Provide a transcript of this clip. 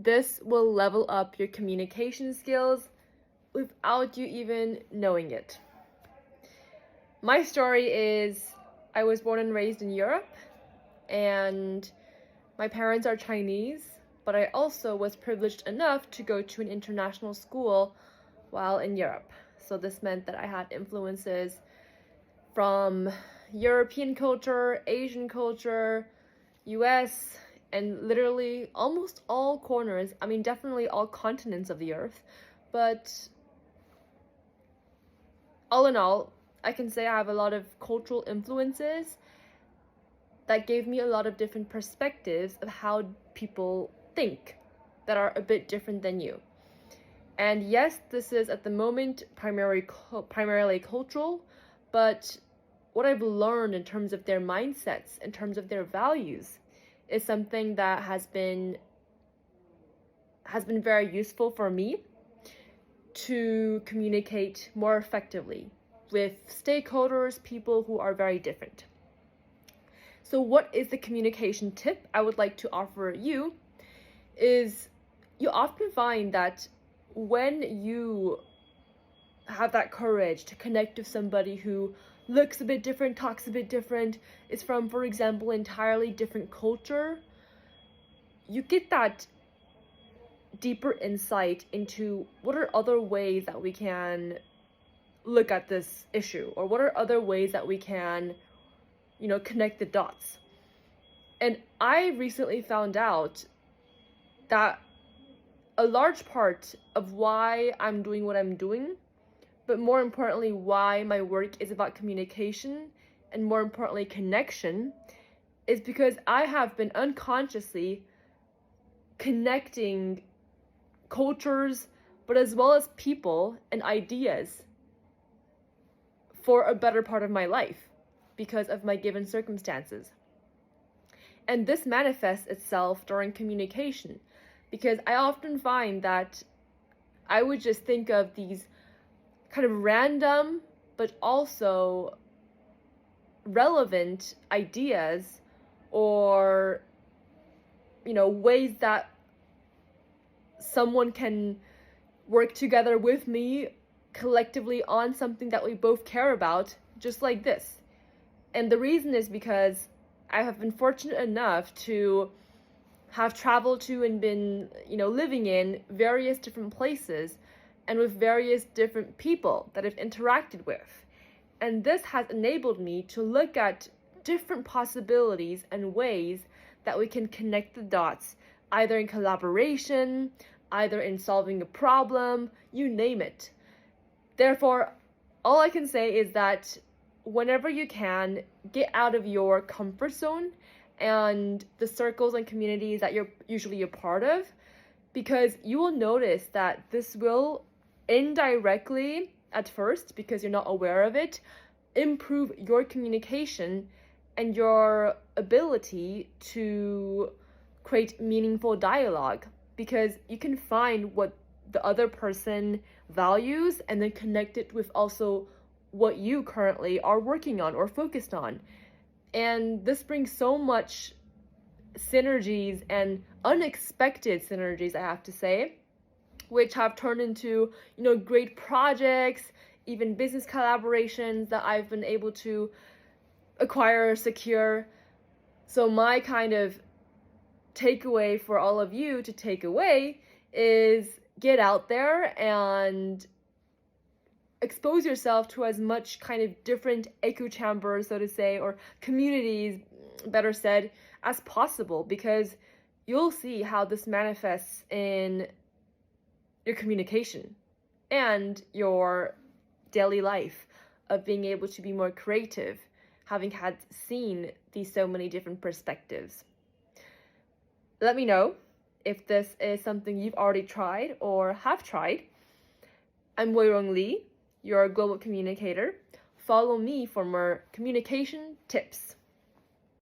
this will level up your communication skills without you even knowing it. My story is I was born and raised in Europe, and my parents are Chinese, but I also was privileged enough to go to an international school while in Europe. So this meant that I had influences from European culture, Asian culture, US, and literally almost all corners, definitely all continents of the earth. But all in all, I can say I have a lot of cultural influences that gave me a lot of different perspectives of how people think that are a bit different than you. And yes, this is at the moment primarily cultural, but what I've learned in terms of their mindsets, in terms of their values, is something that has been very useful for me to communicate more effectively with stakeholders, people who are very different. So what is the communication tip I would like to offer you is you often find that when you have that courage to connect with somebody who looks a bit different, talks a bit different, is from, for example, entirely different culture, you get that deeper insight into what are other ways that we can look at this issue, or what are other ways that we can, connect the dots. And I recently found out that a large part of why I'm doing what I'm doing, but more importantly, why my work is about communication and more importantly, connection, is because I have been unconsciously connecting cultures, but as well as people and ideas for a better part of my life because of my given circumstances. And this manifests itself during communication, because I often find that I would just think of these kind of random but also relevant ideas or ways that someone can work together with me collectively on something that we both care about, just like this. And the reason is because I have been fortunate enough to have traveled to and been, living in various different places and with various different people that I've interacted with. And this has enabled me to look at different possibilities and ways that we can connect the dots, either in collaboration, either in solving a problem, you name it. Therefore, all I can say is that whenever you can, get out of your comfort zone and the circles and communities that you're usually a part of, because you will notice that this will indirectly, at first, because you're not aware of it, improve your communication and your ability to create meaningful dialogue, because you can find what the other person values and then connect it with also what you currently are working on or focused on. And this brings so much synergies and unexpected synergies, I have to say, which have turned into, great projects, even business collaborations that I've been able to acquire or secure. So my kind of takeaway for all of you to take away is get out there and expose yourself to as much kind of different echo chambers, so to say, or communities, better said, as possible, because you'll see how this manifests in your communication and your daily life of being able to be more creative, having seen these so many different perspectives. Let me know if this is something you've already tried or have tried. I'm Wei-Rong Lee, your global communicator. Follow me for more communication tips.